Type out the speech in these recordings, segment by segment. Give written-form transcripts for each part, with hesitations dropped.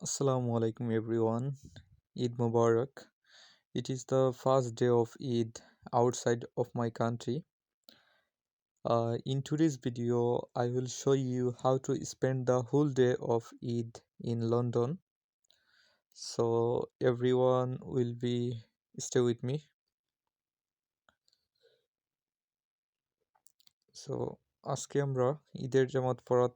Assalamu alaikum everyone. Eid Mubarak. It is the first day of Eid outside of my country. In today's video, I will show you how to spend the whole day of Eid in London. So everyone will be stay with me. So আজকে আমরা ঈদের জামাত পড়া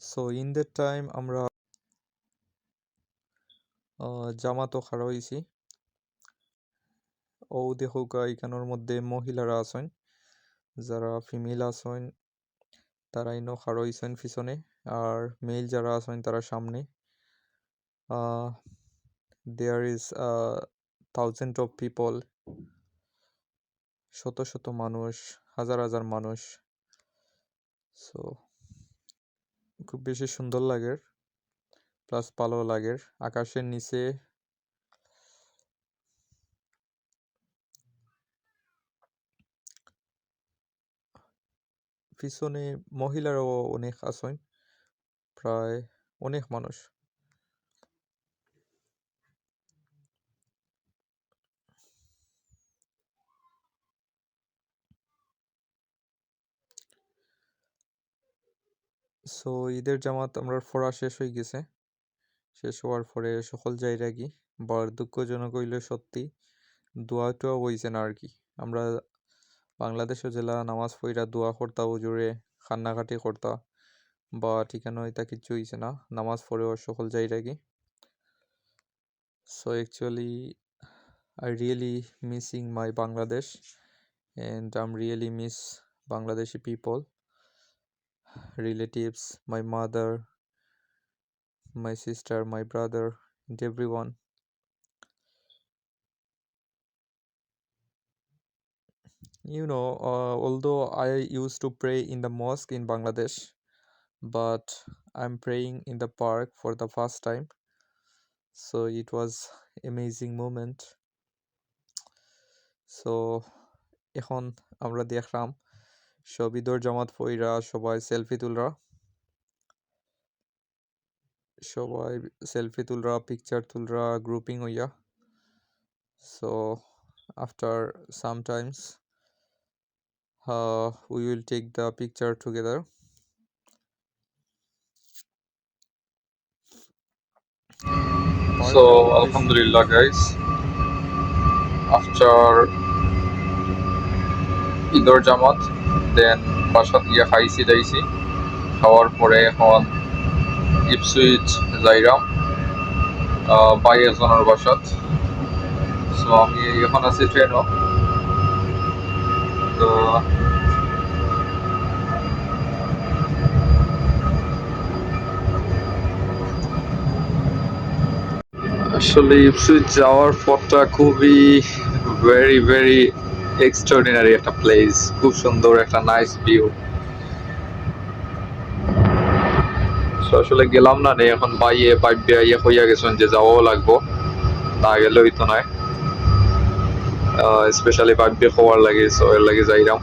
So in that time আমরা জামাতও খাড়া হইছি। ও দেখো এখানের মধ্যে মহিলারা আছেন, যারা ফিমেল আছেন তারা ইনো খাড়া হইছেন পিছনে, আর মেল যারা আছেন তারা সামনে। there is thousands of people, শত শত মানুষ, হাজার হাজার মানুষ। সো খুব বেশি সুন্দর লাগে, প্লাস ভালো লাগে। আকাশের নিচে পিছনে মহিলারাও অনেক আছেন, প্রায় অনেক মানুষ। সো ঈদের জামাত আমরা পড়া শেষ হয়ে গেছে। শেষ হওয়ার পরে সকল জায়গায় কি বড় দুঃখজনক হইলে সত্যি দোয়াটাও হইছে না আর কি। আমরা বাংলাদেশে জেলা নামাজ পড়া দোয়া করতা, হুজুরে কান্নাকাটি করতা, বা ঠিকানা হইতা কিচ্ছু হইছে না, নামাজ পড়েও সকল জায়গায় কি। So actually I really missing my Bangladesh, and I'm really miss Bangladeshi people, relatives, my mother, my sister, my brother, and everyone. Although I used to pray in the mosque in Bangladesh, but I'm praying in the park for the first time. So it was amazing moment. So এখন আমরা দেখলাম সব ঈদের জামাত পইরা সবাই selfie তুলরা, picture তুলরা, grouping হইয়া। So after sometimes we will take the picture together. So Alhamdulillah guys, after ঈদের জামাত দেন বাসাত গিয়া খাইছি দাইছি, খাওয়ার পরে এখন ইপসুইচ যাইরাম বাই একজনের বাসাত। সো আমি এখন আছি ট্রেনও। তো আসলে ইপসুইচ যাওয়ার পথটা খুবই ভেরি ভেরি এক্সট্রাঅর্ডিনারি একটা প্লেস, খুব সুন্দর একটা নাইস ভিউ। আসলে গেলাম না রে, এখন বাইয়ে হইয়া গেছেন যে যাওয়াও লাগবো, না গেলে হইতো নয়, স্পেশালি বাইবে হওয়ার লাগে। সো এর লাগে যাইরাম।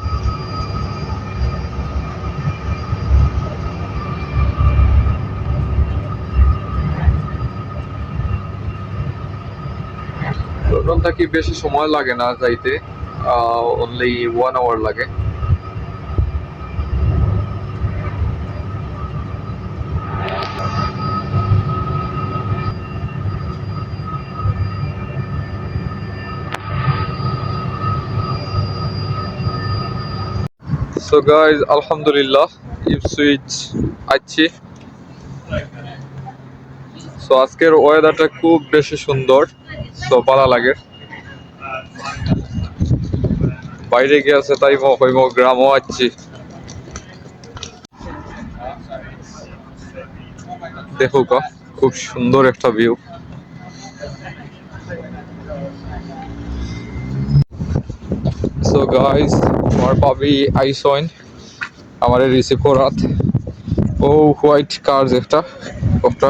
লন্ডন থাকি বেশি সময় লাগে না যাইতে, অনলি 1 hour লাগে। So guys, alhamdulillah ইপসুইচ আছি। সো আজকের ওয়েদারটা খুব বেশি সুন্দর, সো ভালো লাগে। বাইরে গিয়েছে তাই হইব গ্রামও আছি। দেখো খুব সুন্দর একটা ভিউ। So guys, আমার ভাবি আইসন আমারে রিসিভ করাত। ও হোয়াইট কার একটা